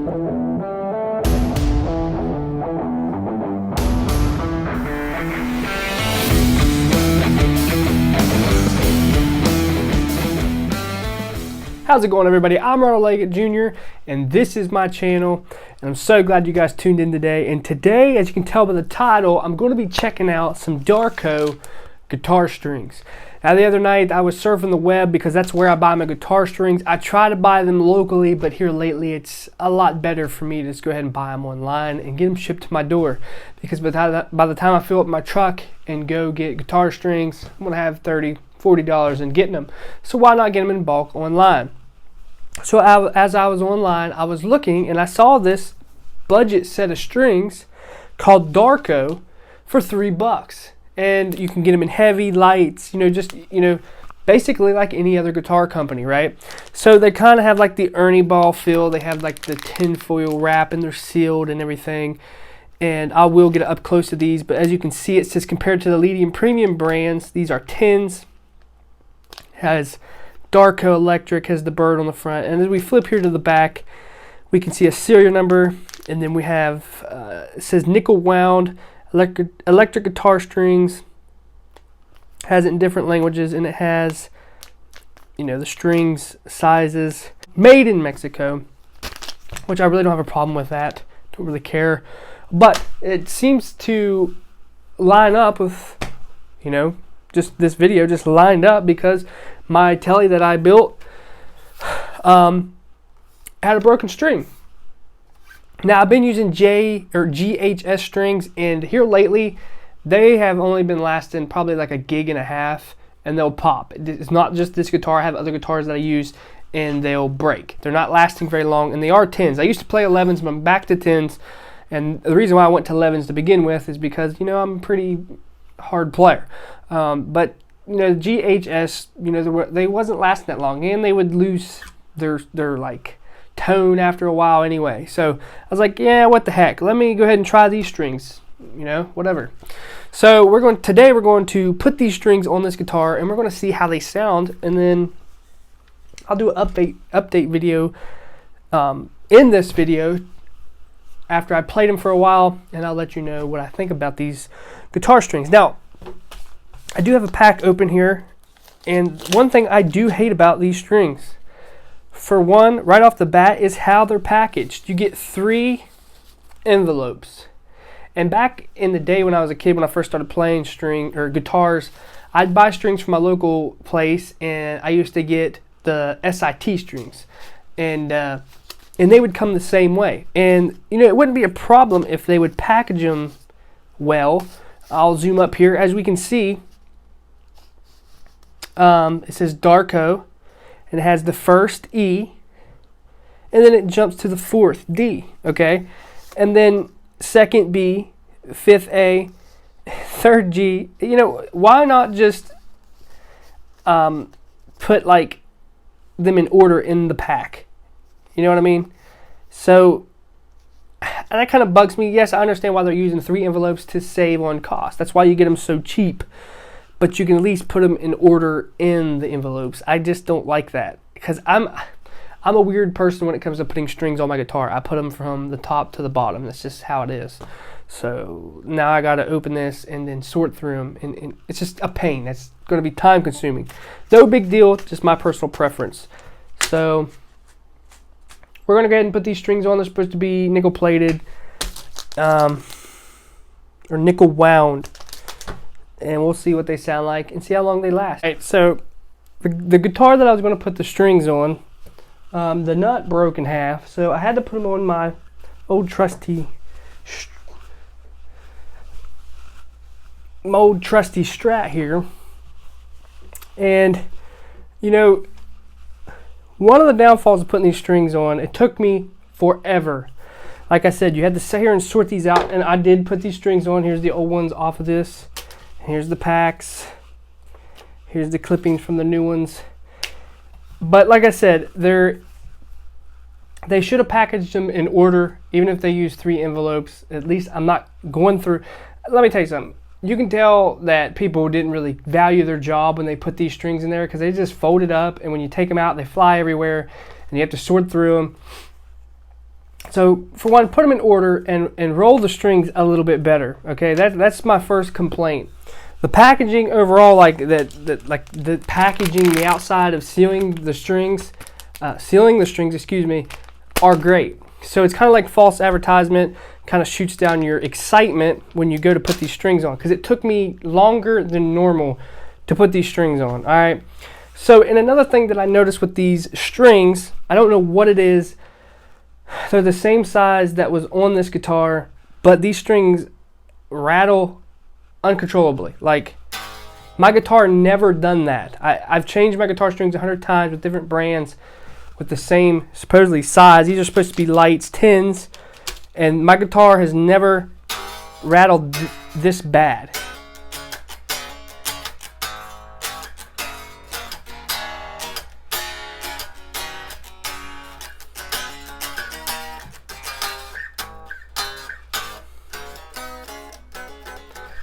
How's it going, everybody? I'm Ronald Jr. and this is my channel, and I'm so glad you guys tuned in today. And today, as you can tell by the title, I'm going to be checking out some Darco guitar strings. Now, the other night I was surfing the web because that's where I buy my guitar strings. I try to buy them locally, but here lately it's a lot better for me to just go ahead and buy them online and get them shipped to my door, because by the time I fill up my truck and go get guitar strings, I'm going to have $30–40 in getting them. So why not get them in bulk online? So as I was online, I was looking and I saw this budget set of strings called Darco for $3. And you can get them in heavy, lights, basically like any other guitar company, right? So they kind of have like the Ernie Ball feel. They have like the tinfoil wrap and they're sealed and everything. And I will get up close to these, but as you can see, it says compared to the leading premium brands, these are tins. Has Darco Electric, has the bird on the front, and as we flip here to the back, we can see a serial number, and then we have it says nickel wound electric guitar strings. Has it in different languages, and it has the strings sizes, made in Mexico, which I really don't have a problem with that. Don't really care, but it seems to line up with just this video just lined up because my telly that I built had a broken string. Now, I've been using GHS strings, and here lately they have only been lasting probably like 1.5 gigs, and they'll pop. It's not just this guitar. I have other guitars that I use and they'll break. They're not lasting very long, and they are 10s. I used to play 11s, but I'm back to 10s, and the reason why I went to 11s to begin with is because I'm a pretty hard player. But GHS, they wasn't lasting that long, and they would lose their like tone after a while anyway. So I was like, yeah, what the heck? Let me go ahead and try these strings, whatever. So today we're going to put these strings on this guitar, and we're going to see how they sound, and then I'll do an update video in this video after I played them for a while, and I'll let you know what I think about these guitar strings. Now, I do have a pack open here, and one thing I do hate about these strings, for one, right off the bat, is how they're packaged. You get 3 envelopes. And back in the day when I was a kid, when I first started playing guitars, I'd buy strings from my local place, and I used to get the SIT strings, and they would come the same way. And it wouldn't be a problem if they would package them well. I'll zoom up here. As we can see, it says Darco, and it has the first E, and then it jumps to the 4th D, okay? And then 2nd B, 5th A, 3rd G. Why not just put like them in order in the pack? You know what I mean? So, and that kind of bugs me. Yes, I understand why they're using 3 envelopes to save on cost. That's why you get them so cheap. But you can at least put them in order in the envelopes. I just don't like that, because I'm a weird person when it comes to putting strings on my guitar. I put them from the top to the bottom. That's just how it is. So now I got to open this and then sort through them, and it's just a pain. That's going to be time consuming. No big deal, just my personal preference. So we're going to go ahead and put these strings on. They're supposed to be nickel plated or nickel wound. And we'll see what they sound like and see how long they last. All right, so the guitar that I was going to put the strings on, the nut broke in half, so I had to put them on my old trusty Strat here. And one of the downfalls of putting these strings on, it took me forever. Like I said, you had to sit here and sort these out, and I did put these strings on. Here's the old ones off of this. Here's the packs. Here's the clippings from the new ones. But like I said, they should have packaged them in order, even if they use 3 envelopes. At least I'm not going through. Let me tell you something. You can tell that people didn't really value their job when they put these strings in there, because they just fold it up, and when you take them out, they fly everywhere, and you have to sort through them. So for one, put them in order and roll the strings a little bit better. Okay, that's my first complaint. The packaging overall, like the packaging, the outside of sealing the strings, excuse me, are great. So it's kind of like false advertisement, kind of shoots down your excitement when you go to put these strings on, because it took me longer than normal to put these strings on. All right. So, and another thing that I noticed with these strings, I don't know what it is. They're the same size that was on this guitar, but these strings rattle uncontrollably. Like, my guitar never done that. I've changed my guitar strings 100 times with different brands with the same supposedly size. These are supposed to be lights, 10s, and my guitar has never rattled this bad.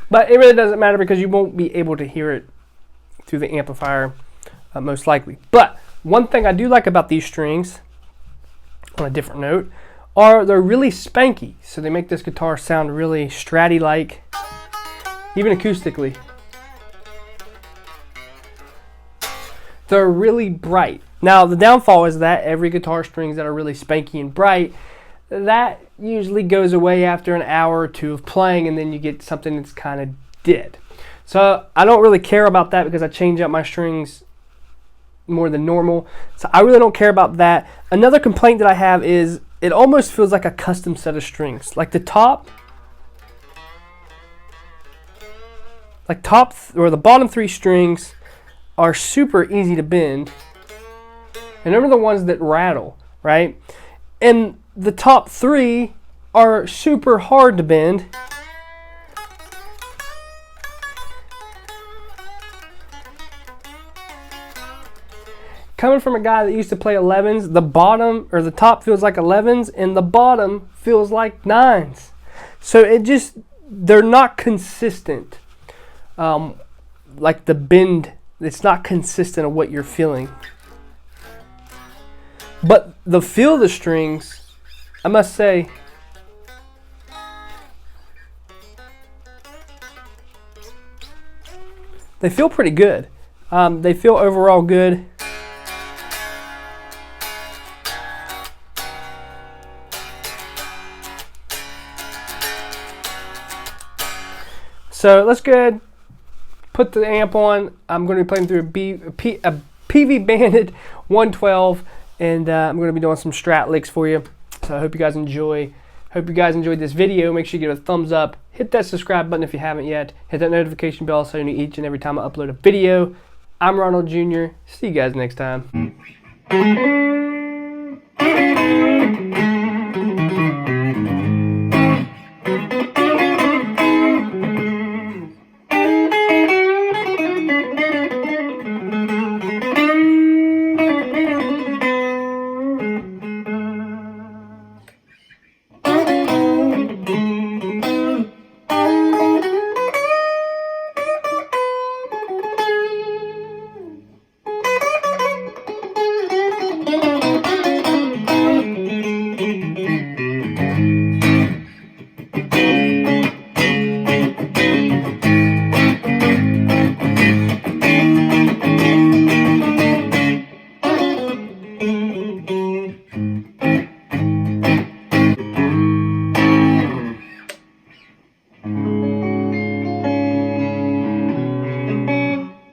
But it really doesn't matter because you won't be able to hear it through the amplifier, most likely. But one thing I do like about these strings, on a different note, are they're really spanky. So they make this guitar sound really Stratty-like, even acoustically. They're really bright. Now the downfall is that every guitar strings that are really spanky and bright, that usually goes away after an hour or two of playing, and then you get something that's kind of dead. So I don't really care about that because I change up my strings more than normal. So I really don't care about that. Another complaint that I have is it almost feels like a custom set of strings. Like the top or the bottom 3 strings are super easy to bend. And they're the ones that rattle, right? And the top 3 are super hard to bend. Coming from a guy that used to play 11s, the bottom or the top feels like 11s and the bottom feels like 9s. So they're not consistent. Like the bend, it's not consistent of what you're feeling. But the feel of the strings, I must say, they feel pretty good. They feel overall good. So let's go ahead, put the amp on. I'm going to be playing through a PV Bandit 112, and I'm going to be doing some Strat licks for you. So I hope you guys enjoy. Hope you guys enjoyed this video. Make sure you give it a thumbs up. Hit that subscribe button if you haven't yet. Hit that notification bell so you know each and every time I upload a video. I'm Ronald Jr. See you guys next time.